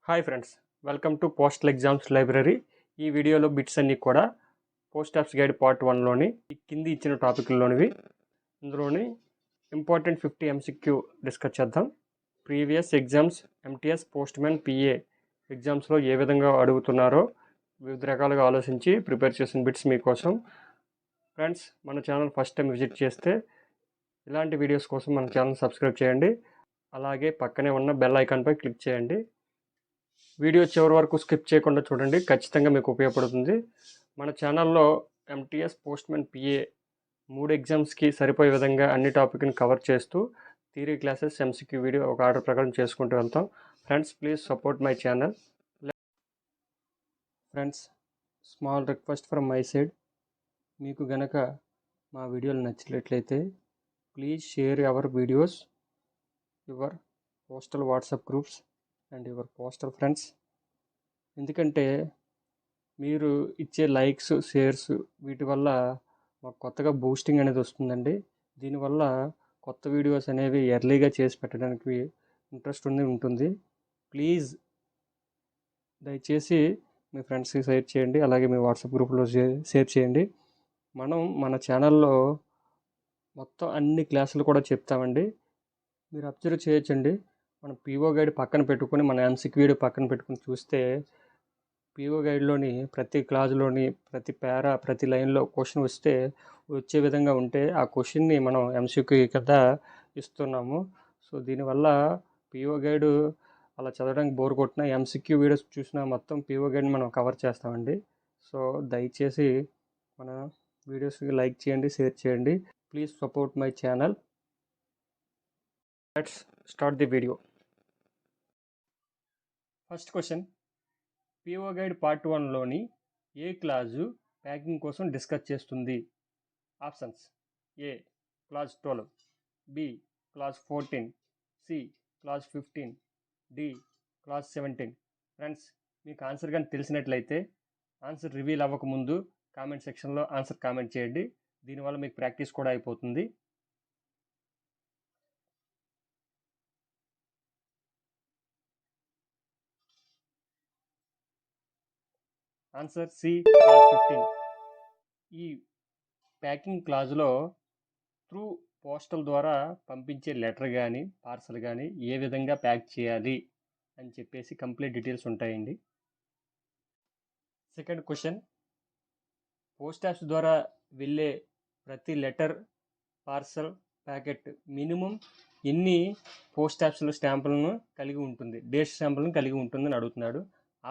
Hi friends, welcome to postal exams library. ఈ వీడియోలో bits అన్నీ కూడా పోస్ట్ ఆఫీస్ గైడ్ పార్ట్ 1లోని కింది ఇచ్చిన టాపిక్లోనివి. ఇందులోని ఇంపార్టెంట్ 50 MCQ డిస్కస్ చేద్దాం. Previous exams MTS postman PA ఎగ్జామ్స్లో ఏ విధంగా అడుగుతున్నారో వివిధ రకాలుగా ఆలోచించి ప్రిపేర్ చేసిన బిట్స్ మీకోసం. ఫ్రెండ్స్, మన ఛానల్ ఫస్ట్ టైం విజిట్ చేస్తే ఇలాంటి వీడియోస్ కోసం మన ఛానల్ సబ్స్క్రైబ్ చేయండి. అలాగే పక్కనే ఉన్న బెల్ ఐకాన్పై క్లిక్ చేయండి. వీడియో చివరి వరకు స్కిప్ చేయకుండా చూడండి, ఖచ్చితంగా మీకు ఉపయోగపడుతుంది. మన ఛానల్లో MTS పోస్ట్మ్యాన్ PA 3 ఎగ్జామ్స్కి సరిపోయే విధంగా అన్ని టాపిక్ని కవర్ చేస్తూ థియరీ క్లాసెస్ MCQ వీడియో ఒక ఆర్డర్ ప్రకారం చేసుకుంటూ వెళ్తాం. Friends, please support my channel. Friends, small request from my side. మీకు గనక మా వీడియోలు నచ్చినట్లయితే please share our videos your postal WhatsApp groups and your postal friends. ఎందుకంటే మీరు ఇచ్చే లైక్స్, షేర్స్ వీటి వల్ల మాకు కొత్తగా బూస్టింగ్ అనేది వస్తుందండి. దీనివల్ల కొత్త వీడియోస్ అనేవి ఎర్లీగా చేసి పెట్టడానికి ఇంట్రెస్ట్ ఉంటుంది. ప్లీజ్ దయచేసి మీ ఫ్రెండ్స్కి షేర్ చేయండి, అలాగే మీ వాట్సాప్ గ్రూప్లో షేర్ చేయండి. మనం మన ఛానల్లో మొత్తం అన్ని క్లాసులు కూడా చెప్తామండి. మీరు అబ్జర్వ్ చేయొచ్చండి. మనం PO గైడ్ పక్కన పెట్టుకొని మన MCQ వీడియో పక్కన పెట్టుకొని చూస్తే PO గైడ్లోని ప్రతి క్లాజ్లోని ప్రతి పేరా ప్రతి లైన్లో క్వశ్చన్ వచ్చే విధంగా ఉంటే ఆ క్వశ్చన్ని మనం MCQ కింద ఇస్తున్నాము. సో దీనివల్ల PO గైడ్ అలా చదవడానికి బోర్ కొట్టిన MCQ వీడియోస్ చూసిన మొత్తం PO గైడ్ని మనం కవర్ చేస్తామండి. సో దయచేసి మన వీడియోస్కి లైక్ చేయండి, షేర్ చేయండి. Please support my channel. Let's start the video. First question, PO guide part 1లోని ఏ క్లాజు ప్యాకింగ్ కోసం డిస్కస్ చేస్తుంది? Options: A clause 12, B clause 14, C clause 15, D clause 17. Friends, మీకు ఆన్సర్ కానీ తెలిసినట్లయితే ఆన్సర్ రివీల్ అవ్వకముందు కామెంట్ సెక్షన్లో ఆన్సర్ కామెంట్ చేయండి. దీనివల్ల మీకు ప్రాక్టీస్ కూడా అయిపోతుంది. Answer C clause 15. ఈ ప్యాకింగ్ క్లాజ్లో త్రూ పోస్టల్ ద్వారా పంపించే లెటర్ కానీ పార్సల్ కానీ ఏ విధంగా ప్యాక్ చేయాలి అని చెప్పేసి కంప్లీట్ డీటెయిల్స్ ఉంటాయండి. సెకండ్ క్వశ్చన్, పోస్ట్ ఆఫీస్ ద్వారా వెళ్ళే ప్రతి లెటర్, పార్సల్, ప్యాకెట్ మినిమం ఎన్ని పోస్ట్ ఆఫీస్లో స్టాంపులను కలిగి ఉంటుంది, డేట్ స్టాంపులను కలిగి ఉంటుందని అడుగుతున్నాడు.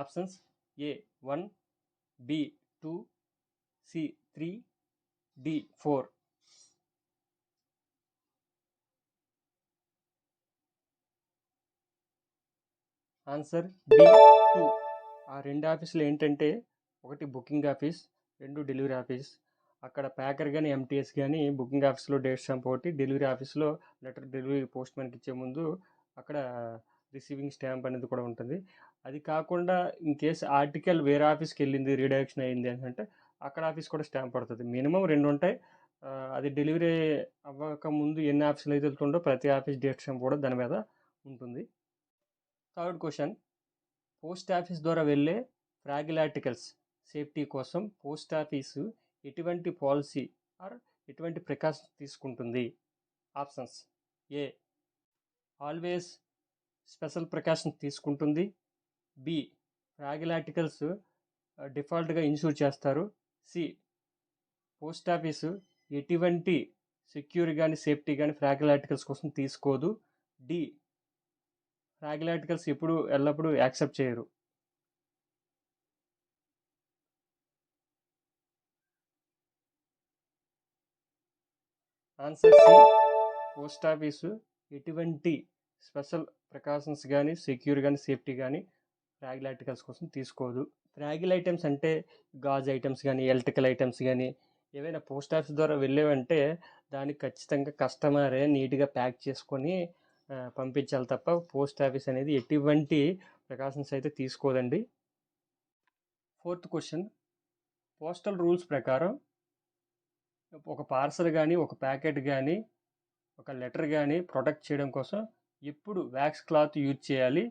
Options: A 1, B 2, C 3, D 4. Answer B 2. ఆ రెండు ఆఫీసులు ఏంటంటే, ఒకటి బుకింగ్ ఆఫీస్, 2 డెలివరీ ఆఫీస్. అక్కడ ప్యాకర్ కానీ MTS కానీ బుకింగ్ ఆఫీస్లో డేట్ స్టాంప్ ఒకటి, డెలివరీ ఆఫీస్లో లెటర్ డెలివరీ పోస్ట్ మ్యాన్కి ఇచ్చే ముందు అక్కడ రిసీవింగ్ స్టాంప్ అనేది కూడా ఉంటుంది. అది కాకుండా ఇన్ కేస్ ఆర్టికల్ వేరే ఆఫీస్కి వెళ్ళింది, రీడైరెక్షన్ అయింది అంటే అక్కడ ఆఫీస్ కూడా స్టాంప్ పడుతుంది. మినిమం 2 ఉంటాయి. అది డెలివరీ అవ్వక ముందు ఎన్ని ఆఫీసులు అయితే వెళ్తుండో ప్రతి ఆఫీస్ డేట్ స్టాంప్ కూడా దాని మీద ఉంటుంది. థర్డ్ క్వశ్చన్, పోస్ట్ ఆఫీస్ ద్వారా వెళ్ళే ఫ్రాగిల్ ఆర్టికల్స్ సేఫ్టీ కోసం పోస్ట్ ఆఫీసు ఎటువంటి పాలసీ ఆర్ ఎటువంటి ప్రికాషన్స్ తీసుకుంటుంది? ఆప్షన్స్: ఏ ఆల్వేస్ స్పెషల్ ప్రికాషన్స్ తీసుకుంటుంది, బి ఫ్రాగిల్ ఆర్టికల్స్ డిఫాల్ట్గా ఇన్సూర్ చేస్తారు, సి పోస్ట్ ఆఫీసు ఎటువంటి సెక్యూర్ కానీ సేఫ్టీ కానీ ఫ్రాగిల్ ఆర్టికల్స్ కోసం తీసుకోదు, డి ఫ్రాగిల్ ఆర్టికల్స్ ఎల్లప్పుడూ యాక్సెప్ట్ చేయరు. ఆన్సర్ సి, పోస్ట్ ఆఫీసు ఎటువంటి స్పెషల్ ప్రికాషన్స్ కానీ సెక్యూర్ కానీ సేఫ్టీ కానీ ఫ్రాగిల్ ఆర్టికల్స్ కోసం తీసుకోదు. ఫ్రాగిల్ ఐటమ్స్ అంటే గాజు ఐటమ్స్ కానీ ఎలక్ట్రికల్ ఐటమ్స్ కానీ ఏవైనా పోస్ట్ ఆఫీస్ ద్వారా వెళ్ళేవంటే దానికి ఖచ్చితంగా కస్టమరే నీట్గా ప్యాక్ చేసుకొని పంపించాలి తప్ప పోస్ట్ ఆఫీస్ అనేది ఎటువంటి ప్రికాషన్స్ అయితే తీసుకోదండి. ఫోర్త్ క్వశ్చన్, పోస్టల్ రూల్స్ ప్రకారం ఒక పార్సల్ కానీ ఒక ప్యాకెట్ కానీ ఒక లెటర్ కానీ ప్రొటెక్ట్ చేయడం కోసం ఎప్పుడు వ్యాక్స్ క్లాత్ యూజ్ చేయాలి,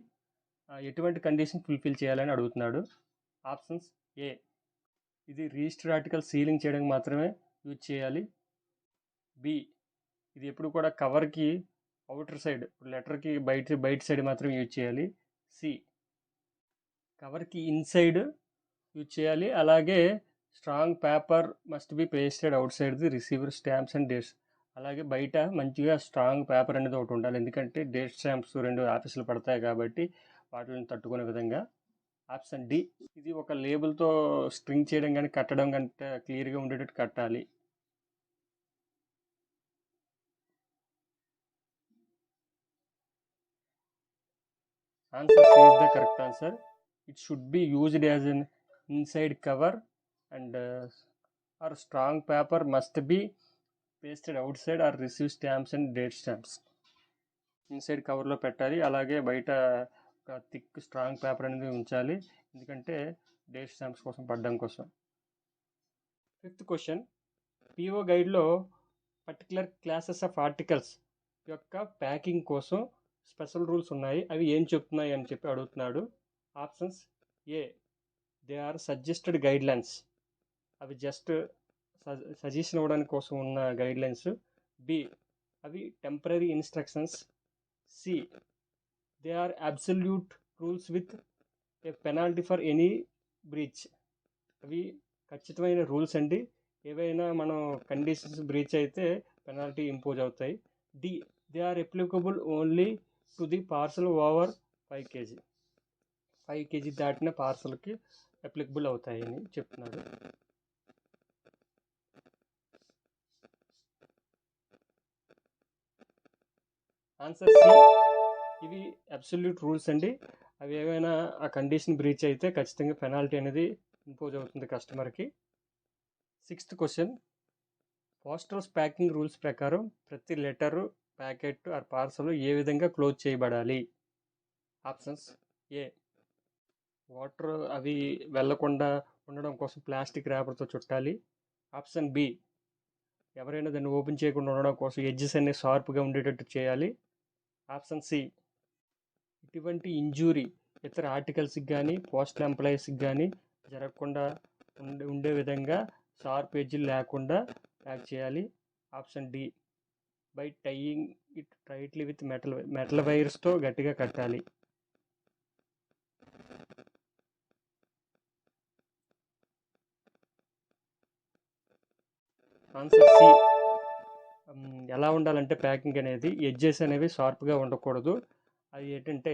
ఎటువంటి కండిషన్ ఫుల్ఫిల్ చేయాలని అడుగుతున్నాడు. ఆప్షన్స్: ఏ, ఇది రిజిస్టర్ ఆర్టికల్ సీలింగ్ చేయడానికి మాత్రమే యూజ్ చేయాలి. బి, ఇది ఎప్పుడు కూడా కవర్కి అవుటర్ సైడ్, లెటర్కి బయట సైడ్ మాత్రం యూజ్ చేయాలి. సి, కవర్కి ఇన్సైడ్ యూజ్ చేయాలి. అలాగే strong paper must be pasted out side the receiver stamps and dates. అలాగే బయట మంచిగా స్ట్రాంగ్ పేపర్ అనేది ఒకటి ఉండాలి, ఎందుకంటే డేట్ స్టాంప్స్ 2 ఆఫీసులు పడతాయి కాబట్టి వాటిని తట్టుకునే విధంగా. ఆప్షన్ డి, ఇది ఒక లేబుల్తో స్ట్రింగ్ చేయడం కానీ కట్టడం కంటే క్లియర్గా ఉండేటట్టు కట్టాలి. Answer C is the correct answer. It should be used as an inside cover and or strong paper must be pasted outside or receive stamps and date stamps. Inside కవర్లో పెట్టాలి, అలాగే బయట ఒక థిక్ స్ట్రాంగ్ పేపర్ అనేది ఉంచాలి, ఎందుకంటే date stamps కోసం పడడం కోసం. 5th క్వశ్చన్, పిఓ గైడ్లో పర్టికులర్ క్లాసెస్ ఆఫ్ ఆర్టికల్స్ యొక్క ప్యాకింగ్ కోసం స్పెషల్ రూల్స్ ఉన్నాయి, అవి ఏం చెప్తున్నాయి అని చెప్పి అడుగుతున్నాడు. Options: A, they are suggested guidelines, అవి జస్ట్ సజెషన్ ఇవ్వడానికి కోసం ఉన్న గైడ్లైన్స్. బి, అవి temporary instructions. C, they are absolute rules with a penalty for any breach, అవి ఖచ్చితమైన రూల్స్ అండి, ఏవైనా మనం కండిషన్స్ బ్రీచ్ అయితే పెనాల్టీ ఇంపోజ్ అవుతాయి. D, they are applicable only to the parcel over 5 kg, 5 kg దాటిన పార్సల్కి applicable అవుతాయని చెప్తున్నాడు. ఆన్సర్ సి, ఇవి అబ్సల్యూట్ రూల్స్ అండి, అవి ఏమైనా ఆ కండిషన్ బ్రీచ్ అయితే ఖచ్చితంగా పెనాల్టీ అనేది ఇంపోజ్ అవుతుంది కస్టమర్కి. 6th క్వశ్చన్, పోస్టల్స్ ప్యాకింగ్ రూల్స్ ప్రకారం ప్రతి లెటరు, ప్యాకెట్ ఆర్ పార్సల్ ఏ విధంగా క్లోజ్ చేయబడాలి. ఆప్షన్స్: ఏ, వాటర్ అవి వెళ్లకుండా ఉండడం కోసం ప్లాస్టిక్ ర్యాపర్తో చుట్టాలి. ఆప్షన్ బి, ఎవరైనా దాన్ని ఓపెన్ చేయకుండా ఉండడం కోసం ఎడ్జెస్ అన్ని షార్ప్గా ఉండేటట్టు చేయాలి. ఆప్షన్ సి, ఇటువంటి ఇంజూరీ ఇతర ఆర్టికల్స్కి కానీ పోస్టల్ ఎంప్లాయీస్కి కానీ జరగకుండా ఉండే విధంగా షార్ప్ ఎడ్జ్లు లేకుండా ప్యాక్ చేయాలి. Option D, by tying it tightly with metal వైర్స్తో గట్టిగా కట్టాలి. ఆన్సర్ సి, ఎలా ఉండాలంటే ప్యాకింగ్ అనేది ఎడ్జెస్ అనేవి షార్ప్గా ఉండకూడదు, అది ఏంటంటే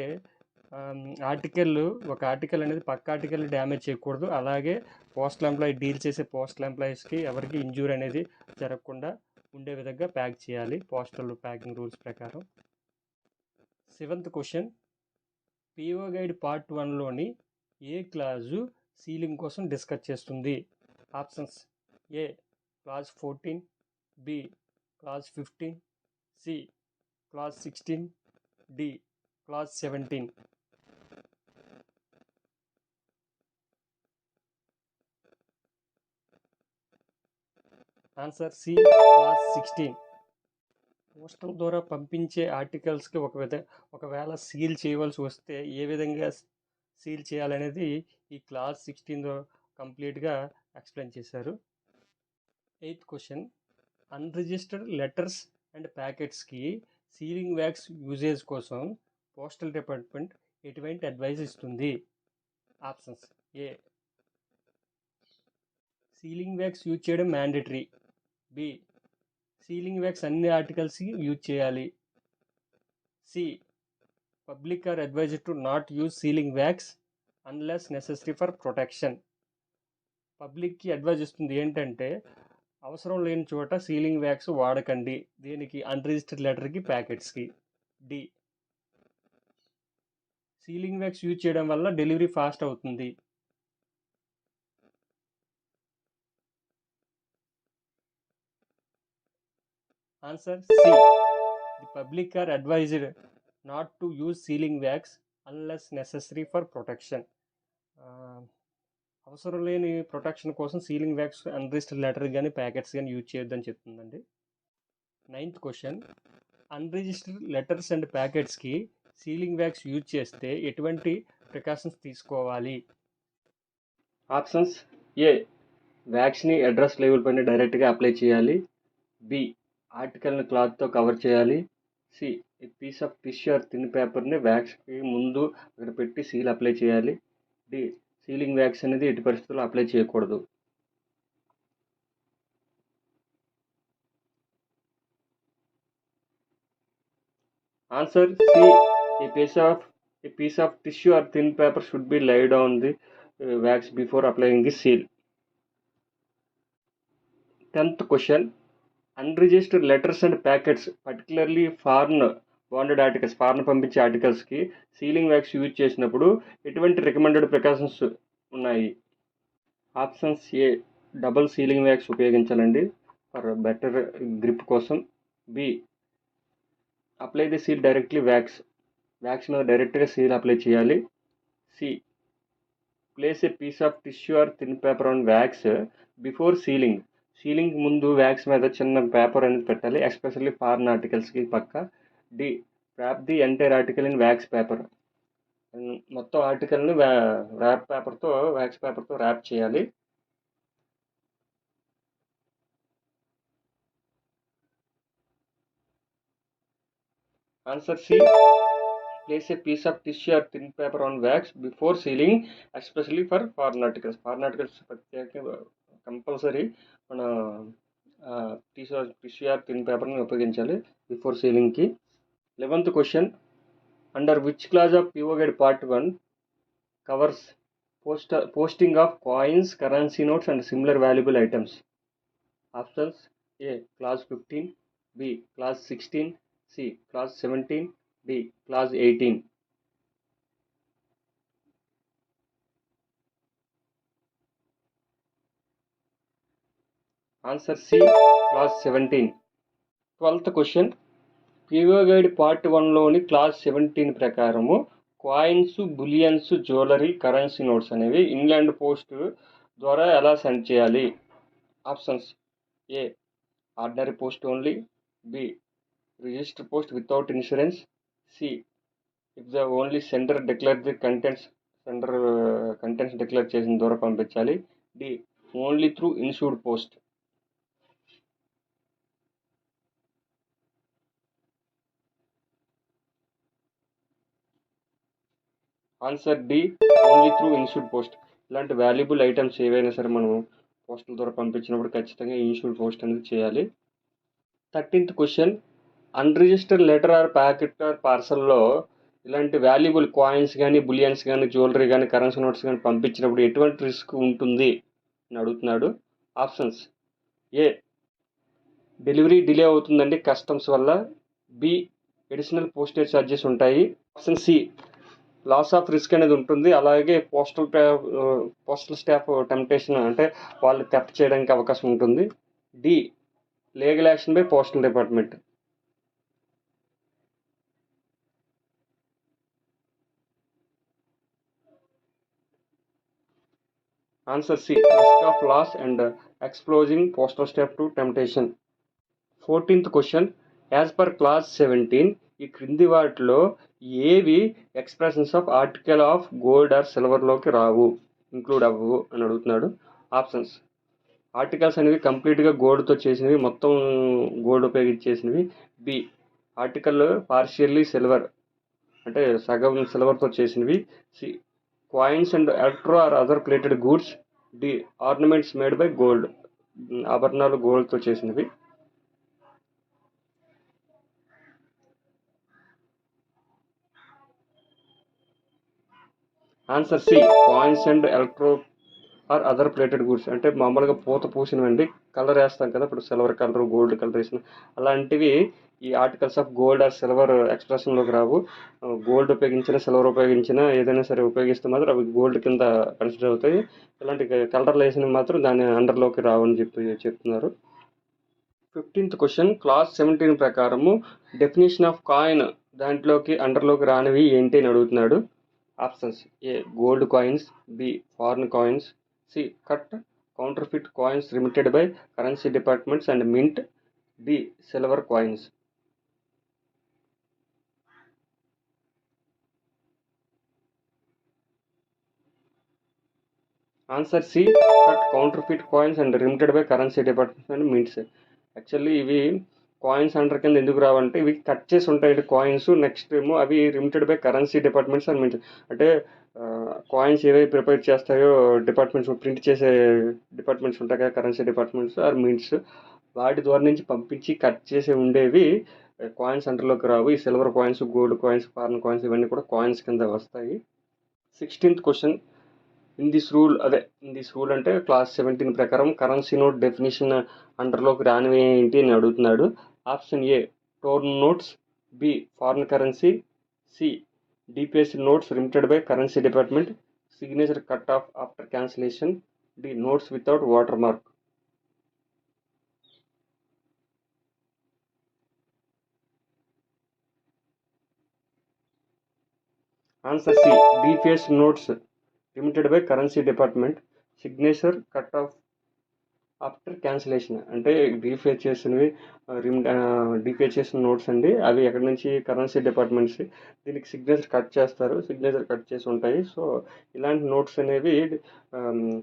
ఒక ఆర్టికల్ అనేది పక్క ఆర్టికల్ డ్యామేజ్ చేయకూడదు, అలాగే పోస్టల్ ఎంప్లాయీ డీల్ చేసే పోస్టల్ ఎంప్లాయీస్కి ఎవరికి ఇంజూరీ అనేది జరగకుండా ఉండే విధంగా ప్యాక్ చేయాలి పోస్టల్ ప్యాకింగ్ రూల్స్ ప్రకారం. 7th question, PO guide part 1లోని ఏ క్లాజు సీలింగ్ కోసం డిస్కస్ చేస్తుంది. Options: A, clause 14, B, clause 15, C, clause 16, D, clause 17. Answer C, clause 16. Postal ద్వారా పంపించే ఆర్టికల్స్కి ఒకవేళ సీల్ చేయవలసి వస్తే ఏ విధంగా సీల్ చేయాలనేది ఈ క్లాజ్ 16లో కంప్లీట్గా ఎక్స్ప్లెయిన్ చేశారు. 8th question, unregistered letters and ప్యాకెట్స్కి సీలింగ్ వ్యాక్స్ యూజేజ్ కోసం పోస్టల్ డిపార్ట్మెంట్ ఎటువంటి అడ్వైస్ ఇస్తుంది. Options: A, sealing wax use చేయడం మ్యాండేటరీ. బి, సీలింగ్ వ్యాక్స్ అన్ని ఆర్టికల్స్కి యూజ్ చేయాలి. C, public are advised to not use sealing wax unless necessary for protection. పబ్లిక్కి advice ఇస్తుంది ఏంటంటే అవసరం లేని చోట సీలింగ్ వ్యాక్స్ వాడకండి, దేనికి, అన్రిజిస్టర్డ్ లెటర్కి, ప్యాకెట్స్కి. డి, సీలింగ్ వ్యాక్స్ యూజ్ చేయడం వల్ల డెలివరీ ఫాస్ట్ అవుతుంది. Answer C, the public are advised not to use sealing wax unless necessary for protection. అవసరం లేని ప్రొటెక్షన్ కోసం సీలింగ్ వ్యాక్స్ అన్రిజిస్టర్డ్ లెటర్ కానీ ప్యాకెట్స్ కానీ యూజ్ చేయొద్దని చెప్తుందండి. 9th question, unregistered letters and ప్యాకెట్స్కి సీలింగ్ వ్యాక్స్ యూజ్ చేస్తే ఎటువంటి ప్రికాషన్స్ తీసుకోవాలి? ఆప్షన్స్: ఏ, వ్యాక్స్ని అడ్రస్ లేబుల్ పైన డైరెక్ట్గా అప్లై చేయాలి. బి, ఆర్టికల్ని క్లాత్తో కవర్ చేయాలి. C, piece of tissue or thin పేపర్ని వ్యాక్స్కి ముందు అక్కడ పెట్టి సీల్ అప్లై చేయాలి. డి, సీలింగ్ వ్యాక్స్ అనేది ఎట్టి పరిస్థితుల్లో అప్లై చేయకూడదు. Answer C, a piece of tissue or thin paper should be laid on the wax before applying the seal. 10th question: unregistered letters and packets, particularly foreign bonded articles, foreign పంపించే ఆర్టికల్స్కి sealing wax use చేసినప్పుడు ఎటువంటి recommended precautions ఉన్నాయి? Options: A, double sealing wax ఉపయోగించాలండి for better grip కోసం. B, apply the seal directly wax మీద డైరెక్ట్గా seal apply చేయాలి. C, place a piece of tissue or thin paper on wax before sealing ముందు wax మీద చిన్న paper అనేది పెట్టాలి, ఎస్పెషల్లీ ఫారెన్ ఆర్టికల్స్కి పక్క. D, wrap the entire article in wax paper, మొత్తం ఆర్టికల్ని వ్యాక్స్ పేపర్తో ర్యాప్ చేయాలి. Answer C, place a piece of tissue or thin paper on wax before sealing, especially for foreign articles ప్రత్యేకంగా compulsory మన tissue or thin పేపర్ని ఉపయోగించాలి before సీలింగ్కి. 11th question: under which clause of PO guide part 1 covers posting of coins, currency notes and similar valuable items? Options: A, clause 15, B, clause 16, C, clause 17, D, clause 18. Answer C, clause 17. 12th question: PO guide part 1లోని clause 17 ప్రకారము coins, bullions, jewellery, currency notes అనేవి inland post ద్వారా ఎలా send చేయాలి? Options: A, ordinary post only. B, register post without insurance. C, if the only sender contents declare చేసిన ద్వారా పంపించాలి. D, only through insured post. Answer D, only through insured post. ఇలాంటి valuable items ఏవైనా సరే మనం postal ద్వారా పంపించినప్పుడు ఖచ్చితంగా ఇన్సూర్డ్ పోస్ట్ అనేది చేయాలి. 13th question: unregistered letter or packet or పార్సల్లో ఇలాంటి వాల్యుబుల్ కాయిన్స్ కానీ, బులియన్స్ కానీ, జ్యువెలరీ కానీ, కరెన్సీ నోట్స్ కానీ పంపించినప్పుడు ఎటువంటి రిస్క్ ఉంటుంది అని అడుగుతున్నాడు. ఆప్షన్స్: ఏ, డెలివరీ డిలే అవుతుందండి కస్టమ్స్ వల్ల. బి, అడిషనల్ పోస్టేజ్ ఛార్జెస్ ఉంటాయి. Option C, loss of risk అనేది ఉంటుంది. అలాగే పోస్టల్ స్టాఫ్ టెంప్టేషన్, అంటే వాళ్ళు థెఫ్ట్ చేయడానికి అవకాశం ఉంటుంది. D, legal action by postal department. Answer C, risk of loss and exposing postal staff to temptation. 14th question: as per clause 17 ఈ క్రింది వాటిలో ఏవి expressions of article of gold or సిల్వర్లోకి ఇంక్లూడ్ అవ్వవు అని అడుగుతున్నాడు. ఆప్షన్స్: ఆర్టికల్స్ అనేవి కంప్లీట్గా గోల్డ్తో చేసినవి, మొత్తం గోల్డ్ ఉపయోగించేసినవి. బి, ఆర్టికల్ పార్షియల్లీ సిల్వర్, అంటే సగం సిల్వర్తో చేసినవి. C, coins and electro or other plated goods. D, ornaments made by gold, ఆభరణాలు గోల్డ్తో చేసినవి. Answer C, coins and electro or other plated goods, అంటే మామూలుగా పూత పూసినవండి, కలర్ వేస్తాం కదా ఇప్పుడు సిల్వర్ కలర్, గోల్డ్ కలర్ వేసిన అలాంటివి ఈ articles of gold or silver ఎక్స్ప్రెషన్లోకి రావు. గోల్డ్ ఉపయోగించిన, సిల్వర్ ఉపయోగించిన ఏదైనా సరే ఉపయోగిస్తే మాత్రం అవి గోల్డ్ కింద కన్సిడర్ అవుతాయి. ఇలాంటి కలర్లు వేసినవి మాత్రం దాని అండర్లోకి రావు అని చెప్తున్నారు. 15th క్వశ్చన్: క్లాజ్ 17 ప్రకారము డెఫినేషన్ ఆఫ్ కాయిన్ దాంట్లోకి అండర్లోకి రానివి ఏంటి అని అడుగుతున్నాడు. Options: A, gold coins. B, foreign coins. C, counterfeit coins remitted by currency departments and mint. D, silver coins. Answer C, cut counterfeit coins and remitted by currency department అని means. Actually ఇవి coins under కింద ఎందుకు రావంటే ఇవి cut చేసి ఉంటాయి coins, next ఏమో అవి remitted by currency departments అని మీన్స్. అంటే కాయిన్స్ ఏవైతే ప్రిపేర్ చేస్తాయో డిపార్ట్మెంట్స్, ప్రింట్ చేసే డిపార్ట్మెంట్స్ ఉంటాయి కదా, కరెన్సీ డిపార్ట్మెంట్స్ ఆర్ మీన్స్, వాటి ద్వారా నుంచి పంపించి కట్ చేసి ఉండేవి కాయిన్స్ అండర్లోకి రావు. ఈ silver coins, gold coins, foreign coins ఇవన్నీ కూడా కాయిన్స్ కింద వస్తాయి. 16th question, in this rule అంటే క్లాస్ 17 ప్రకారం కరెన్సీ నోట్ డెఫినేషన్ అండర్లోకి రానివి ఏంటి అని అడుగుతున్నాడు. Option A torn notes, B foreign currency, C DPSC notes remitted by currency department, signature cut off after cancellation, D notes without watermark. Answer C, DPS notes remitted by currency department, signature cut off after cancellation. అంటే డిఫే చేసినవి, డిఫే చేసిన notes అండి, అవి ఎక్కడి నుంచి currency departments, దీనికి signature cut చేస్తారు, signature cut చేసి ఉంటాయి. సో ఇలాంటి నోట్స్ అనేవి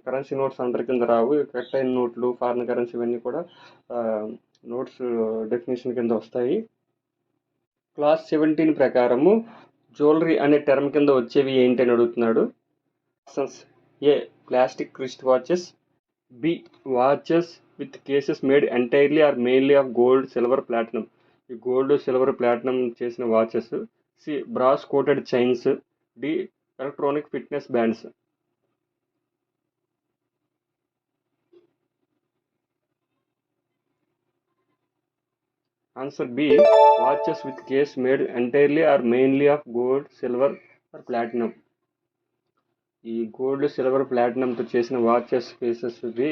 కరెన్సీ నోట్స్ అండర్ కింద రావు. కట్ అయిన నోట్లు, ఫారిన్ కరెన్సీ ఇవన్నీ కూడా నోట్స్ డెఫినేషన్ కింద వస్తాయి. క్లాస్ 17 ప్రకారము జ్యువెలరీ అనే టర్మ్ కింద వచ్చేవి ఏంటి అని అడుగుతున్నాడు. Options A plastic wrist watches, B watches with cases made entirely or mainly of gold, silver, platinum. ఈ గోల్డ్, సిల్వర్, ప్లాటినం చేసిన watches, C brass coated chains, D electronic fitness bands. Answer B, watches with case made entirely or mainly of gold, silver or platinum. ఈ gold, silver, ప్లాటినంతో చేసిన watches cases ఇవి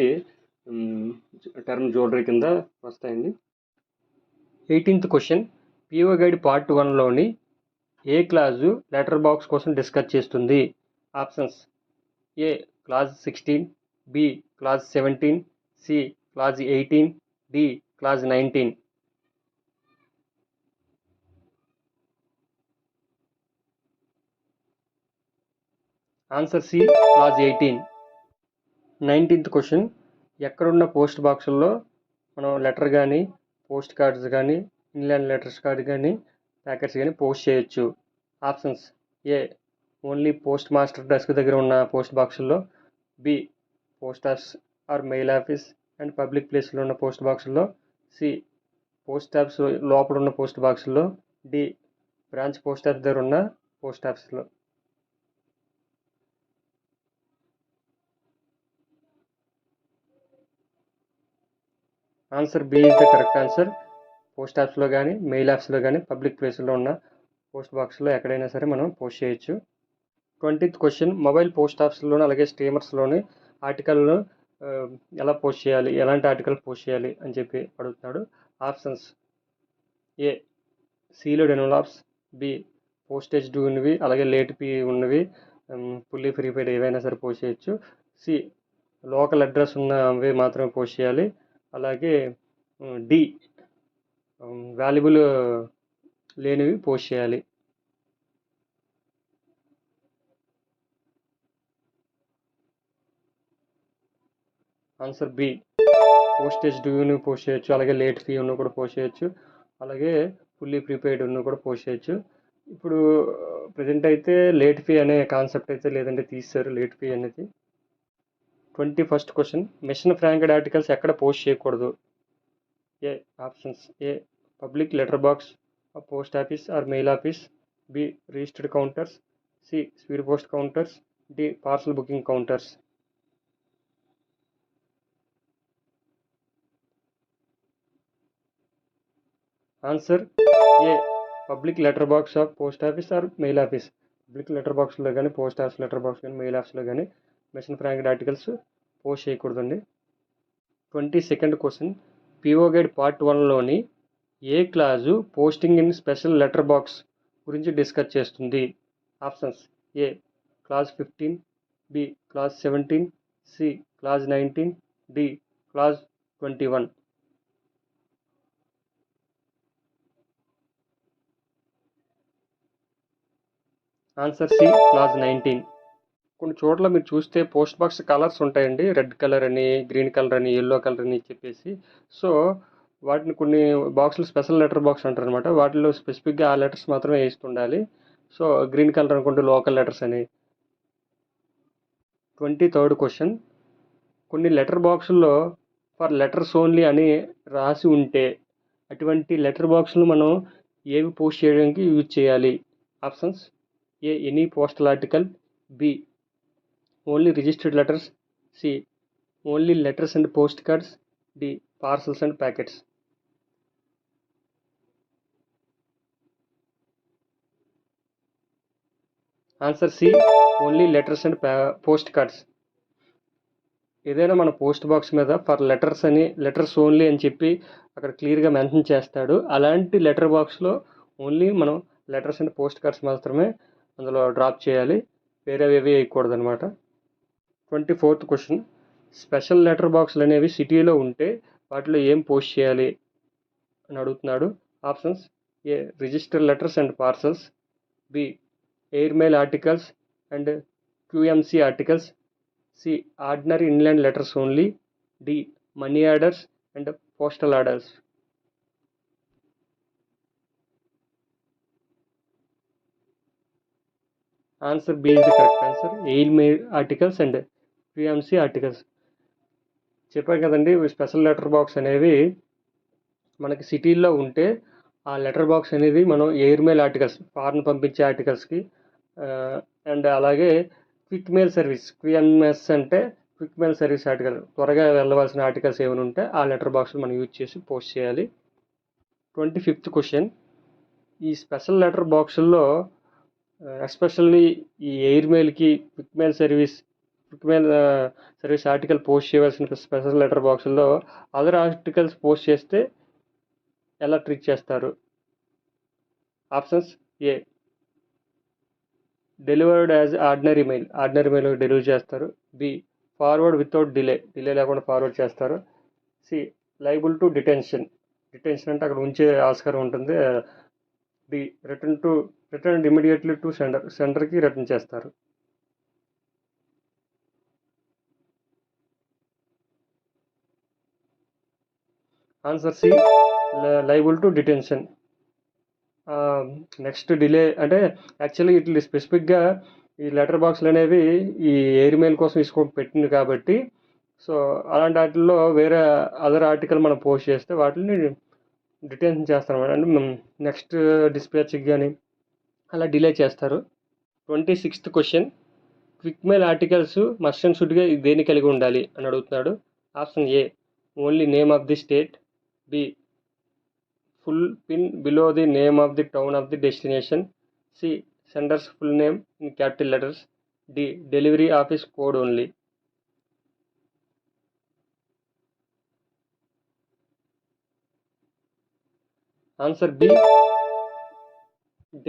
term jewellery కింద వస్తాయండి. 18th question, PO guide part 1లోని ఏ clause letter box కోసం discuss చేస్తుంది. Options A clause 16, B clause 17, C clause 18, D clause 19. Answer C, clause 18. 19th question, ఎక్కడున్న పోస్ట్ బాక్సుల్లో మనం లెటర్ కానీ, పోస్ట్ కార్డ్స్ కానీ, ఇన్లాండ్ లెటర్స్ కార్డ్ కానీ, ప్యాకెట్స్ కానీ పోస్ట్ చేయొచ్చు. Options A only post master desk దగ్గర ఉన్న పోస్ట్ బాక్సుల్లో, B post office or mail office and public ప్లేస్లో ఉన్న పోస్ట్ బాక్సుల్లో, సి పోస్ట్ ఆఫీస్ లోపల ఉన్న పోస్ట్ బాక్సుల్లో, డి బ్రాంచ్ పోస్ట్ ఆఫీస్ దగ్గర ఉన్న పోస్ట్ ఆఫీస్లో. Answer B is the correct answer. Post ఆఫీస్లో కానీ, మెయిల్ ఆఫీస్లో కానీ, పబ్లిక్ ప్లేస్లో ఉన్న పోస్ట్ బాక్స్లో ఎక్కడైనా సరే మనం పోస్ట్ చేయొచ్చు. 20th క్వశ్చన్, మొబైల్ పోస్ట్ ఆఫీస్లోని అలాగే స్టీమర్స్లోని ఆర్టికల్ను ఎలా పోస్ట్ చేయాలి, ఎలాంటి ఆర్టికల్ పోస్ట్ చేయాలి అని చెప్పి అడుగుతున్నాడు. Options A sealed envelopes, B postage due ఉన్నవి అలాగే లేట్ ఫీ ఉన్నవి, ఫుల్లీ ప్రీపెయిడ్ ఏవైనా సరే పోస్ట్ చేయొచ్చు, సి లోకల్ అడ్రస్ ఉన్నవి మాత్రమే పోస్ట్ చేయాలి, అలాగే డి వాల్యుబుల్ లేనివి పోస్ట్ చేయాలి. ఆన్సర్ బి, పోస్టేజ్ డ్యూని పోస్ట్ చేయొచ్చు, అలాగే లేట్ ఫీ ఉన్న కూడా పోస్ట్ చేయొచ్చు, అలాగే ఫుల్లీ ప్రీపెయిడ్ ఉన్న కూడా పోస్ట్ చేయొచ్చు. ఇప్పుడు ప్రజెంట్ అయితే లేట్ ఫీ అనే కాన్సెప్ట్ అయితే లేదంటే తీస్తారు లేట్ ఫీ అనేది. 21st question, machine franked articles ఎక్కడ పోస్ట్ చేయకూడదు. ఏ options A public letter box, post office or mail office, B registered counters, C speed post counters, D parcel booking counters. Answer A public letter box of post office or mail office. Public letter బాక్స్లో కానీ, post office letter box కానీ, mail ఆఫీస్లో కానీ machine franked articles post చేయకూడదండి. 22nd question, PO guide part 1లోని ఏ clause posting in special letter box గురించి discuss చేస్తుంది. Options A clause 15, B clause 17, C clause 19, D clause 21. Answer C, clause 19. కొన్ని చోట్ల మీరు చూస్తే పోస్ట్ బాక్స్ కలర్స్ ఉంటాయండి, రెడ్ కలర్ అని, గ్రీన్ కలర్ అని, ఎల్లో కలర్ అని చెప్పేసి. సో వాటిని కొన్ని బాక్సులు స్పెషల్ లెటర్ బాక్స్ అంటారు అనమాట. వాటిలో స్పెసిఫిక్గా ఆ లెటర్స్ మాత్రమే వేస్తుండాలి. సో గ్రీన్ కలర్ అనుకుంటే లోకల్ లెటర్స్ అని. 23rd క్వశ్చన్, కొన్ని లెటర్ బాక్సుల్లో ఫర్ లెటర్స్ ఓన్లీ అని రాసి ఉంటే అటువంటి లెటర్ బాక్స్ను మనం ఏవి పోస్ట్ చేయడానికి యూజ్ చేయాలి? Options: A any postal article, B only registered letters, C only letters and postcards, D parcels and packets. Answer C, only letters and postcards. ఏదైనా మన పోస్ట్ బాక్స్ మీద for letters అని, letters only అని చెప్పి అక్కడ క్లియర్గా mention చేస్తాడు. అలాంటి లెటర్ బాక్స్లో ఓన్లీ మనం లెటర్స్ అండ్ పోస్ట్ కార్డ్స్ మాత్రమే అందులో డ్రాప్ చేయాలి, వేరేవి వేయకూడదు అనమాట. 24th క్వశ్చన్, స్పెషల్ లెటర్ బాక్స్లు అనేవి సిటీలో ఉంటే వాటిలో ఏం పోస్ట్ చేయాలి అని అడుగుతున్నాడు. Options: A register letters and parcels, B air mail articles and QMC articles, C ordinary inland letters only, D money orders and postal orders. Answer B is the correct answer. Air mail articles and QMC articles. చెప్పాను కదండి, special letter box అనేవి మనకి సిటీల్లో ఉంటే ఆ letter box అనేది మనం air mail articles, foreign పంపించే ఆర్టికల్స్కి, అండ్ అలాగే క్విక్ మెయిల్ సర్వీస్, క్యూఎంఎస్ అంటే క్విక్ మెయిల్ సర్వీస్ ఆర్టికల్, త్వరగా వెళ్ళవలసిన ఆర్టికల్స్ ఏమైనా ఉంటే ఆ లెటర్ బాక్స్ని మనం యూజ్ చేసి పోస్ట్ చేయాలి. 25th క్వశ్చన్, ఈ స్పెషల్ లెటర్ బాక్సుల్లో ఎస్పెషల్లీ ఈ ఎయిర్ మెయిల్కి, quick mail service article post చేయవలసిన స్పెషల్ లెటర్ బాక్సుల్లో అదర్ ఆర్టికల్స్ పోస్ట్ చేస్తే ఎలా ట్రీట్ చేస్తారు? Options: A delivered as ordinary mail delivery చేస్తారు, బి ఫార్వర్డ్ వితౌట్ డిలే లేకుండా ఫార్వర్డ్ చేస్తారు, సి లైబుల్ టు డిటెన్షన్ అంటే అక్కడ ఉంచే ఆస్కారం ఉంటుంది, డి రిటర్న్ ఇమీడియట్లీ టు సెండర్కి రిటర్న్ చేస్తారు. Answer C, liable to detention. Next delay అంటే యాక్చువల్లీ ఇట్లా స్పెసిఫిక్గా ఈ లెటర్ బాక్స్లు అనేవి ఈ ఎయిర్ మెయిల్ కోసం పెట్టింది కాబట్టి, సో అలాంటి వాటిల్లో వేరే అదర్ ఆర్టికల్ మనం పోస్ట్ చేస్తే వాటిని డిటెన్షన్ చేస్తారన్నమాట. అంటే నెక్స్ట్ డిస్పాచ్కి కానీ అలా డిలే చేస్తారు. 26th question, quick mail articles must and షుడ్గా దేన్ని కలిగి ఉండాలి అని అడుగుతున్నాడు. Option: A only name of the state, B full pin below the name of the town of the destination, C sender's full name in capital letters, D delivery office code only. Answer B,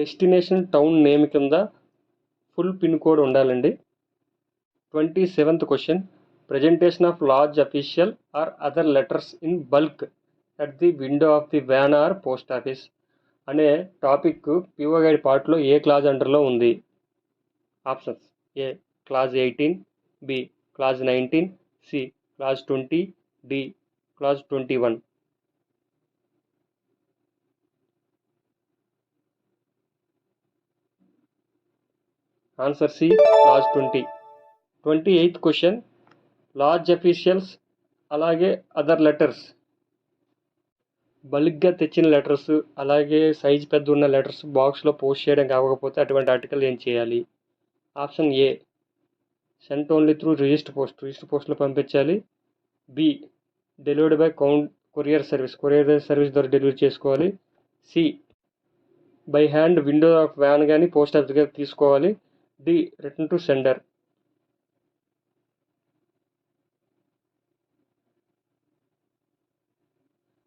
destination town name కింద full pin code ఉండాలండి. 27th question, presentation of large official or other letters in bulk at the window of the van or post office అనే topic PO guide పార్ట్లో ఏ clause అండర్లో ఉంది? Options: A clause 18, B clause 19, C clause 20, D clause 21. Answer C, clause 20. 28th question, large officials అలాగే other letters, బల్క్గా తెచ్చిన letters అలాగే size పెద్ద ఉన్న లెటర్స్ బాక్స్లో పోస్ట్ చేయడానికి అవ్వకపోతే అటువంటి ఆర్టికల్ ఏం చేయాలి? Option: A sent only through register పోస్ట్లో పంపించాలి, B delivered by courier service ద్వారా డెలివరీ చేసుకోవాలి, C by hand window of van కానీ పోస్ట్ ఆఫీస్ కానీ తీసుకోవాలి, D return to sender.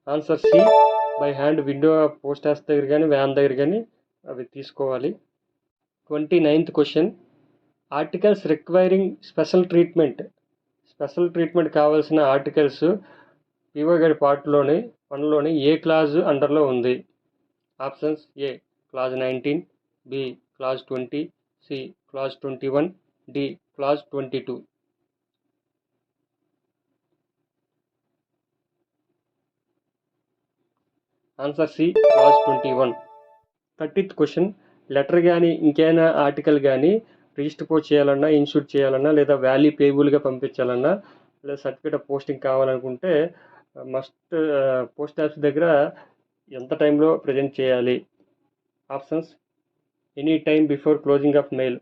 Answer C, by hand window post office దగ్గర కానీ van దగ్గర కానీ అవి తీసుకోవాలి. 29th question, articles requiring special treatment కావాల్సిన ఆర్టికల్స్ పిఓ గైడ్ పార్ట్లోని 1లోని ఏ క్లాజ్ అండర్లో ఉంది? Options: A clause 19, B clause 20, C clause 21, D clause 22. Answer C, clause 21. 30th question. Letter కానీ ఇంకేమైనా ఆర్టికల్ కానీ రిజిస్టర్ పోస్ట్ చేయాలన్నా, ఇన్షూర్ చేయాలన్నా, లేదా వాల్యూ పేబుల్గా పంపించాలన్నా, లేదా సర్టిఫికేట్ ఆఫ్ పోస్టింగ్ కావాలనుకుంటే మస్ట్ పోస్ట్ ఆఫీస్ దగ్గర ఎంత టైంలో ప్రజెంట్ చేయాలి? Options: any time before closing of mail,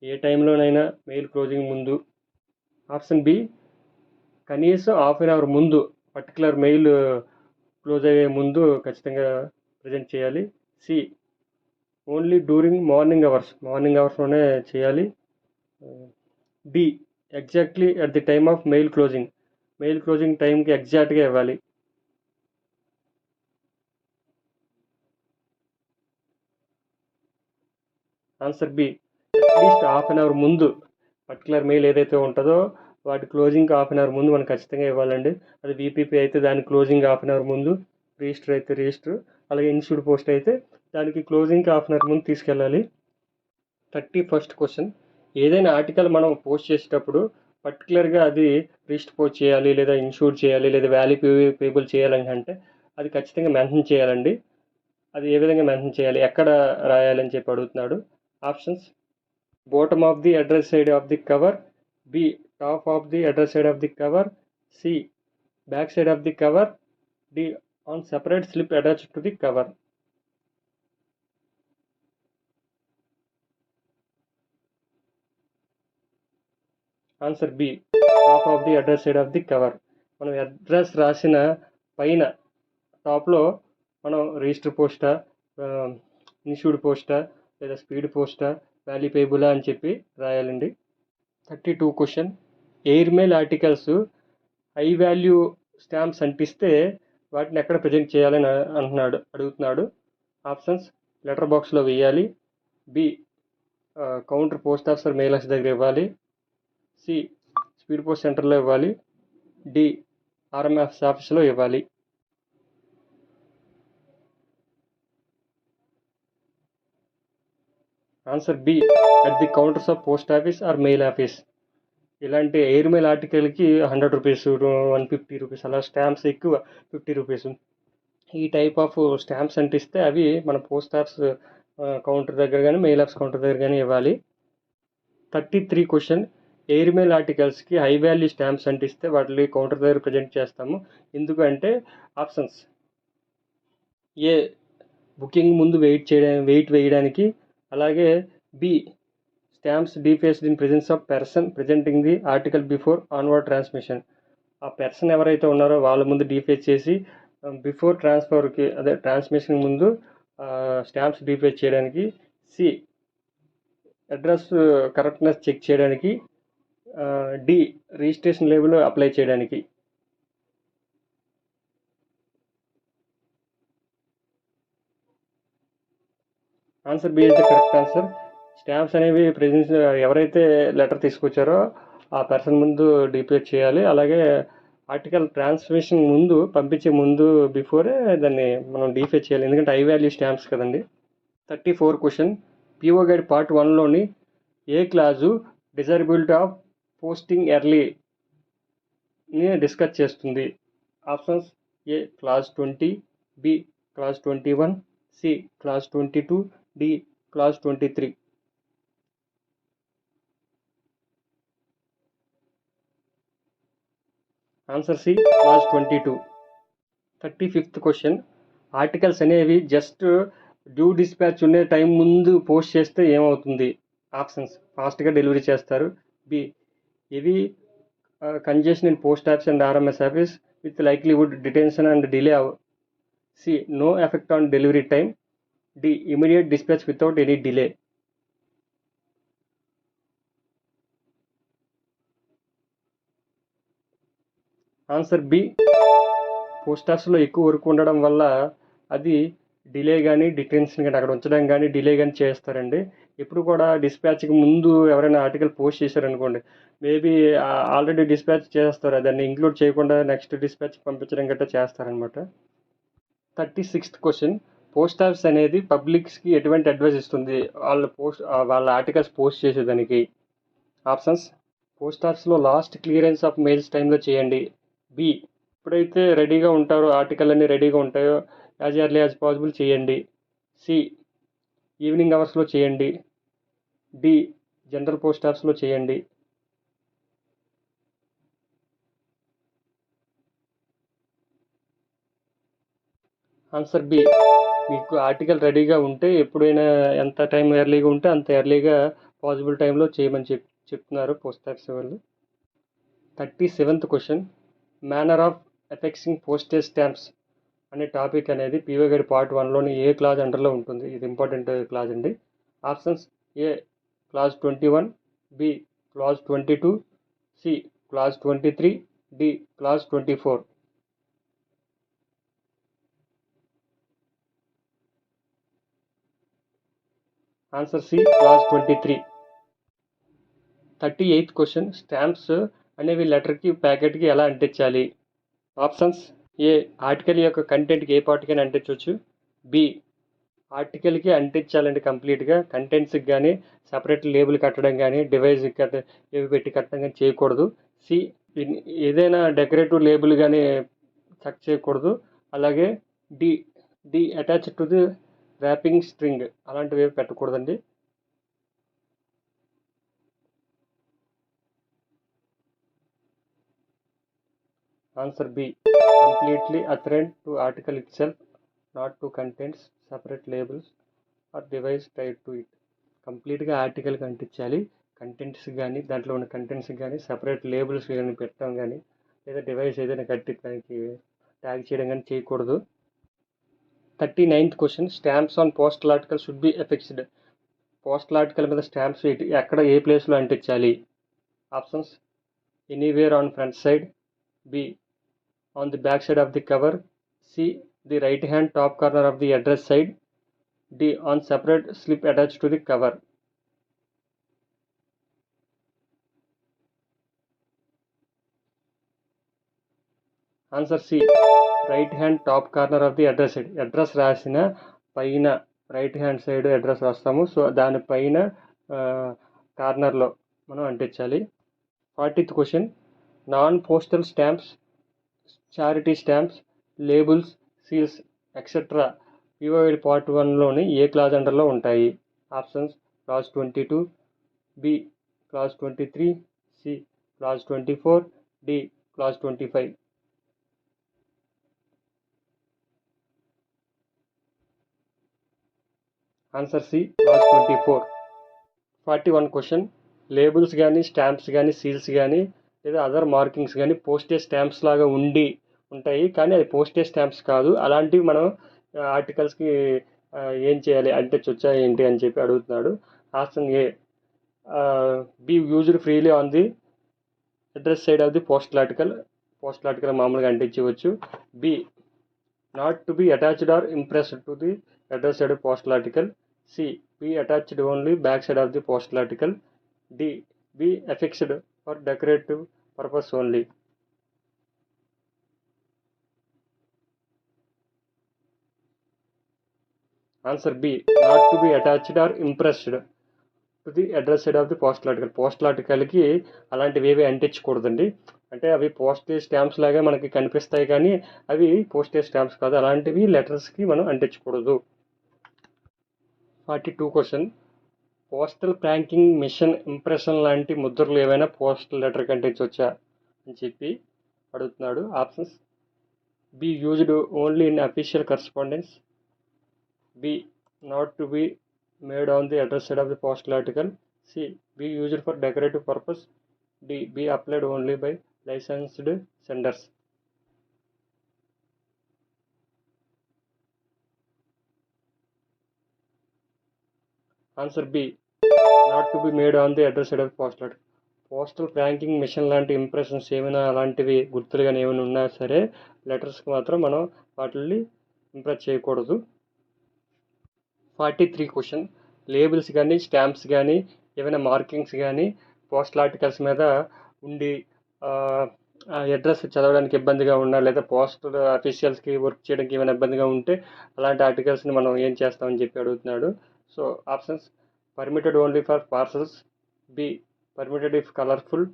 A టైంలోనైనా మెయిల్ క్లోజింగ్ ముందు. ఆప్షన్ బి, కనీసం హాఫ్ అన్ అవర్ ముందు, పర్టికులర్ మెయిల్ క్లోజ్ అయ్యే ముందు ఖచ్చితంగా ప్రజెంట్ చేయాలి. సి, ఓన్లీ డ్యూరింగ్ మార్నింగ్ అవర్స్లోనే చేయాలి. D, exactly at the time of mail closing టైంకి ఎగ్జాక్ట్గా ఇవ్వాలి. Answer B, at least half an hour ముందు, పర్టికులర్ మెయిల్ ఏదైతే ఉంటుందో వాటి క్లోజింగ్ హాఫ్ అన్ అవర్ ముందు మనం ఖచ్చితంగా ఇవ్వాలండి. అది వీపీపీ అయితే దాని క్లోజింగ్ హాఫ్ అన్ అవర్ ముందు, రిజిస్టర్ అయితే రిజిస్టర్, అలాగే ఇన్స్టిట్యూట్ పోస్ట్ అయితే దానికి క్లోజింగ్కి హాఫ్ అన్ అవర్ ముందు తీసుకెళ్ళాలి. 31st question. ఏదైనా ఆర్టికల్ మనం పోస్ట్ చేసేటప్పుడు పర్టికులర్గా అది రిజిస్టర్ పోస్ట్ చేయాలి, లేదా ఇన్షూర్ చేయాలి, లేదా వాల్యూ పేబుల్ చేయాలని అంటే అది ఖచ్చితంగా మెన్షన్ చేయాలండి. అది ఏ విధంగా మెన్షన్ చేయాలి, ఎక్కడ రాయాలని చెప్పి అడుగుతున్నాడు. Options: bottom of the address side of the cover, B, top of the address side of the cover, C, back side of the cover, D, on separate slip attached to the cover. Answer B, top of the address side of the cover. మనం address రాసిన పైన టాప్లో మనం register పోస్టా, institute పోస్టా, లేదా speed పోస్టా, value పేబులా అని చెప్పి రాయాలండి. 32 question. Air mail articles high value stamps అంటిస్తే వాటిని ఎక్కడ ప్రజెంట్ చేయాలని అడుగుతున్నాడు. ఆప్షన్స్: లెటర్ బాక్స్లో వేయాలి, B, counter post officer mail office దగ్గర ఇవ్వాలి, సి, స్పీడ్ పోస్ట్ సెంటర్లో ఇవ్వాలి, డి, ఆర్ఎంఎఫ్ ఆఫీస్లో ఇవ్వాలి. Answer B, at the counters of post office or mail office. ఇలాంటి ఎయిర్ మెయిల్ ఆర్టికల్కి 100 రూపీస్, 150 రూపీస్, అలా స్టాంప్స్ ఎక్కువ 50 రూపీస్, ఈ టైప్ ఆఫ్ స్టాంప్స్ అంటిస్తే అవి మన పోస్ట్ ఆఫీస్ కౌంటర్ దగ్గర కానీ, మెయిల్ ఆఫీస్ కౌంటర్ దగ్గర కానీ ఇవ్వాలి. 33 క్వశ్చన్. ఎయిర్ మెయిల్ ఆర్టికల్స్కి హై వాల్యూ స్టాంప్స్ అంటిస్తే వాటిని కౌంటర్ దగ్గర ప్రజెంట్ చేస్తాము. ఎందుకంటే ఆప్షన్స్: ఏ, బుకింగ్ ముందు వెయిట్ వేయడానికి, అలాగే B, stamps defaced in presence of person presenting the article before onward transmission, ఆ పర్సన్ ఎవరైతే ఉన్నారో వాళ్ళ ముందు డీఫేస్ చేసి బిఫోర్ ట్రాన్స్ఫర్కి, అదే ట్రాన్స్మిషన్ ముందు స్టాంప్స్ డీఫేస్ చేయడానికి, సి, అడ్రస్ కరెక్ట్నెస్ చెక్ చేయడానికి, డి, రిజిస్ట్రేషన్ లేబుల్ అప్లై చేయడానికి. Answer B is the correct answer. Stamps అనేవి ప్రెజెన్స్ ఎవరైతే లెటర్ తీసుకొచ్చారో ఆ పర్సన్ ముందు డీఫేస్ చేయాలి. అలాగే ఆర్టికల్ ట్రాన్స్మిషన్ ముందు, పంపించే ముందు, బిఫోరే దాన్ని మనం డీఫేస్ చేయాలి, ఎందుకంటే హై వాల్యూ స్టాంప్స్ కదండి. 34 క్వశ్చన్. పిఓ గైడ్ పార్ట్ 1లోని ఏ క్లాజు డిజైరబిలిటీ ఆఫ్ పోస్టింగ్ ఎర్లీని డిస్కస్ చేస్తుంది? Options: A, clause 20, B, clause 21, C, clause 22, D, clause 23. Answer C, clause 22. 35th question. Articles అనేవి జస్ట్ డ్యూ డిస్పాచ్ ఉండే టైం ముందు post చేస్తే ఏమవుతుంది? ఆప్షన్స్: ఫాస్ట్గా డెలివరీ చేస్తారు, బి, ఇవి congestion in post office and RMS office with likelihood detention and delay, C, no effect on delivery time, D, immediate dispatch without any delay. Answer B, post ఆఫీస్లో ఎక్కువ work ఉండడం వల్ల అది delay కానీ, detention కానీ, అక్కడ ఉంచడం కానీ, డిలే కానీ చేస్తారండి. ఎప్పుడు కూడా డిస్పాచ్కి ముందు ఎవరైనా ఆర్టికల్ పోస్ట్ చేశారనుకోండి, మేబీ ఆల్రెడీ డిస్పాచ్ చేస్తారు, దాన్ని ఇంక్లూడ్ చేయకుండా నెక్స్ట్ డిస్పాచ్ పంపించడం గట్రా చేస్తారనమాట. 36th question. పోస్ట్ ఆఫీస్ అనేది పబ్లిక్స్కి ఎటువంటి అడ్వైస్ ఇస్తుంది వాళ్ళ ఆర్టికల్స్ పోస్ట్ చేసేదానికి? ఆప్షన్స్: పోస్ట్ ఆఫీస్లో లాస్ట్ క్లియరెన్స్ ఆఫ్ మెయిల్స్ టైంలో చేయండి. బి, ఎప్పుడైతే రెడీగా ఉంటారో ఆర్టికల్ అన్నీ రెడీగా ఉంటాయో యాజ్ ఎర్లీ యాజ్ పాసిబుల్ చేయండి. సి, ఈవినింగ్ అవర్స్లో చేయండి. డి, జనరల్ పోస్ట్ ఆఫీస్లో చేయండి. ఆన్సర్ బి, మీకు ఆర్టికల్ రెడీగా ఉంటే ఎప్పుడైనా ఎంత టైం ఎర్లీగా ఉంటే అంత ఎర్లీగా పాసిబుల్ టైంలో చేయమని చెప్తున్నారు పోస్ట్ ఆఫీస్ వాళ్ళు. 37th question, manner of affixing postage stamps అనే టాపిక్ అనేది పీఓ గైడ్ పార్ట్ 1లోని ఏ క్లాజ్ అండర్లో ఉంటుంది? ఇది ఇంపార్టెంట్ క్లాజ్ అండి. Options: A clause 21, B clause 22, C clause 23, D clause 24. Answer C, clause 23. 38th question, stamps అనేవి లెటర్కి ప్యాకెట్కి ఎలా అంటించాలి? ఆప్షన్స్: ఏ ఆర్టికల్ యొక్క కంటెంట్కి ఏ పార్ట్కైనా అంటించవచ్చు. బి ఆర్టికల్కి అంటించాలండి కంప్లీట్గా, కంటెంట్స్కి కానీ సపరేట్ లేబుల్ కట్టడం కానీ డివైస్ ఇవి పెట్టి కట్టడం కానీ చేయకూడదు. సి ఏదైనా డెకరేటివ్ లేబుల్ కానీ చెక్ చేయకూడదు. అలాగే D D attach to the wrapping string అలాంటివి ఏవి పెట్టకూడదండి. Answer B, completely adherent to article itself, not to contents, separate labels or device tied to it. కంప్లీట్గా ఆర్టికల్కి అంటించాలి. కంటెంట్స్ కానీ దాంట్లో ఉన్న కంటెంట్స్ కానీ సపరేట్ లేబుల్స్ కానీ పెట్టడం కానీ లేదా డివైస్ ఏదైనా కట్టి దానికి ట్యాగ్ చేయడం కానీ చేయకూడదు. 39th question, stamps on postal article should be affixed. Postal article మీద స్టాంప్స్ ఎక్కడ ఏ ప్లేస్లో అంటించాలి? Options: anywhere on front side, B on the back side of the cover, C the right hand top corner of the address side, D on separate slip attached to the cover. Answer C, right hand top corner of the address side. Address రాసిన పైన right hand side address రాస్తాము, so దానిపైన కార్నర్లో మనం అంటించాలి. 40th question, non postal stamps, charity stamps, labels, seals etcetera PO guide part 1లోని ఏ clause అండర్లో ఉంటాయి? Options: clause 22, B clause 23, C clause 24, D clause 25. Answer C, clause 24. 41 question, labels కానీ స్టాంప్స్ కానీ సీల్స్ కానీ లేదా అదర్ మార్కింగ్స్ కానీ postage stamps లాగా ఉంటాయి కానీ అది పోస్టేజ్ స్టాంప్స్ కాదు. అలాంటివి మనం ఆర్టికల్స్కి ఏం చేయాలి అంటించొచ్చా ఏంటి అని చెప్పి అడుగుతున్నాడు. Option A, be used freely on the address side of the postal article మామూలుగా అంటించవచ్చు. B not to be attached or impressed to the address side of postal article. C be attached only back side of the postal article. D be affixed for decorative purpose only. Answer B, not to be attached or impressed to the address side of the postal article. Postal ఆర్టికల్కి అలాంటివి ఏవి అంటించకూడదండి. అంటే అవి postage stamps లాగా మనకి కనిపిస్తాయి కానీ అవి పోస్టేజ్ స్టాంప్స్ కాదు. అలాంటివి లెటర్స్కి మనం అంటించకూడదు. 42 question, postal franking machine impression లాంటి ముద్రలు ఏవైనా పోస్టల్ లెటర్కి అంటించవచ్చా అని చెప్పి అడుగుతున్నాడు. Options: B used only in official correspondence, B not to be made on the address side of the postal article, C be used for decorative purpose, D be applied only by licensed senders. Answer B, not to be made on the address side of the postal article. Postal franking machine లాంటి impressions ఏమైనా అలాంటివి గుర్తులు కానీ ఏమైనా ఉన్నా సరే లెటర్స్కి మాత్రం మనం వాటిని ఇంప్రెస్ చేయకూడదు. 43 క్వశ్చన్, లేబుల్స్ కానీ స్టాంప్స్ కానీ ఏమైనా మార్కింగ్స్ కానీ పోస్టల్ ఆర్టికల్స్ మీద ఉండి అడ్రస్ చదవడానికి ఇబ్బందిగా ఉన్నా లేదా పోస్టల్ అఫీషియల్స్కి వర్క్ చేయడానికి ఏమైనా ఇబ్బందిగా ఉంటే అలాంటి ఆర్టికల్స్ని మనం ఏం చేస్తామని చెప్పి అడుగుతున్నాడు. So options: permitted only for parcels, B permitted if colourful,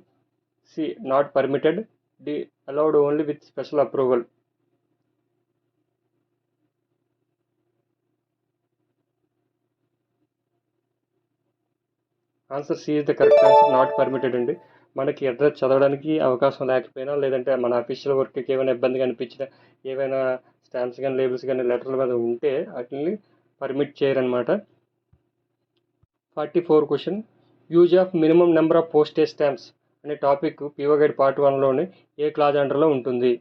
C. Not permitted. D. Allowed only with special approval. Answer C is the correct answer. Not permitted అండి. మనకి అడ్రస్ చదవడానికి అవకాశం లేకపోయినా, లేదంటే మన అఫీషియల్ వర్క్కి ఏమైనా ఇబ్బంది అనిపించినా, ఏవైనా స్టాంప్స్ కానీ లేబుల్స్ కానీ లెటర్ల మీద ఉంటే వాటిని పర్మిట్ చేయరనమాట. 44 question, use of minimum number of postage stamps అనే టాపిక్ పీఓ గైడ్ పార్ట్ 1లోని ఏ క్లాజ్ అండర్లో ఉంటుంది?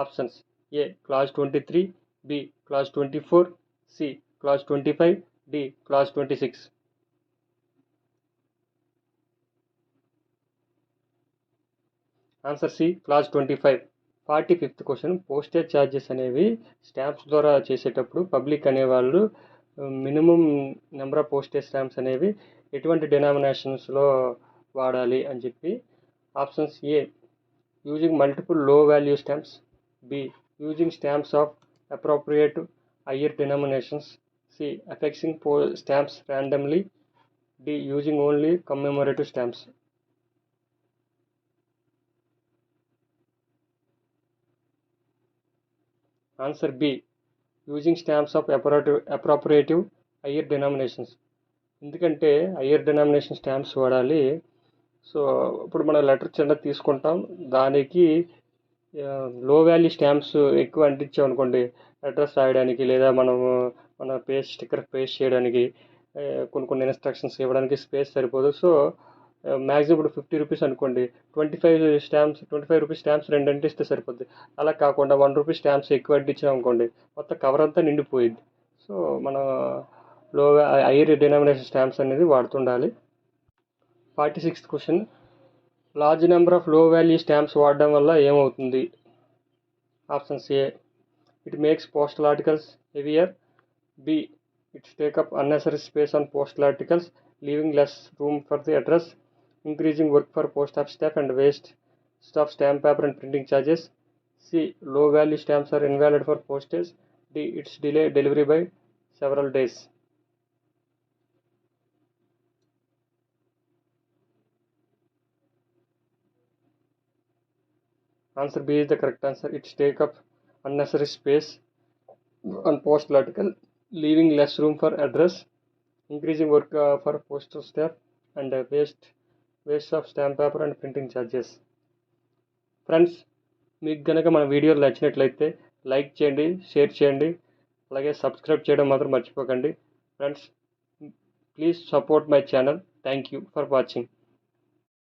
Options: A clause 23, B clause 24, C clause 25, D clause 26. Answer C clause 25. 45th question, postage charges అనేవి స్టాంప్స్ ద్వారా చేసేటప్పుడు public అనేవాళ్ళు minimum number of postage stamps అనేవి ఎటువంటి డినామినేషన్స్లో వాడాలి అని చెప్పి. Options: A using multiple low value stamps, B using stamps of appropriate higher denominations, C affixing stamps randomly, D using only commemorative stamps. Answer B using stamps of appropriative higher denominations. ఎందుకంటే higher denomination stamps వాడాలి. So ఇప్పుడు మనం letter చిన్నది తీసుకుంటాం, దానికి లో value stamps ఎక్కువ అంటించాం అనుకోండి, అడ్రస్ రాయడానికి లేదా మన స్టిక్కర్ పేస్ట్ చేయడానికి, కొన్ని ఇన్స్ట్రక్షన్స్ ఇవ్వడానికి స్పేస్ సరిపోదు. సో మ్యాక్సిమం ఇప్పుడు 50 రూపీస్ అనుకోండి, 25 రూపీస్ స్టాంప్స్ 2 అంటిస్తే సరిపోద్ది. అలా కాకుండా 1 రూపీ స్టాంప్స్ ఎక్కువ అంటించాం అనుకోండి, మొత్తం కవర్ అంతా నిండిపోయింది. సో మనం హైయర్ డినామినేషన్ స్టాంప్స్ అనేది వాడుతుండాలి. 46th question, large number of low value stamps వాడడం వల్ల ఏమవుతుంది? Options: A it makes postal articles heavier, B its take up unnecessary space on postal articles leaving less room for the address, increasing work for post office staff and waste of stamp paper and printing charges, C low value stamps are invalid for postage, D it's delay delivery by several days. Answer B is the correct answer. It's take up unnecessary space on postal article, leaving less room for address, increasing work for postal staff and waste of stamp paper and printing charges. Friends, మీకు కనుక మన వీడియోలు నచ్చినట్లయితే like చేయండి, share చేయండి, అలాగే subscribe చేయడం మాత్రం మర్చిపోకండి. Friends, please support my channel. Thank you for watching.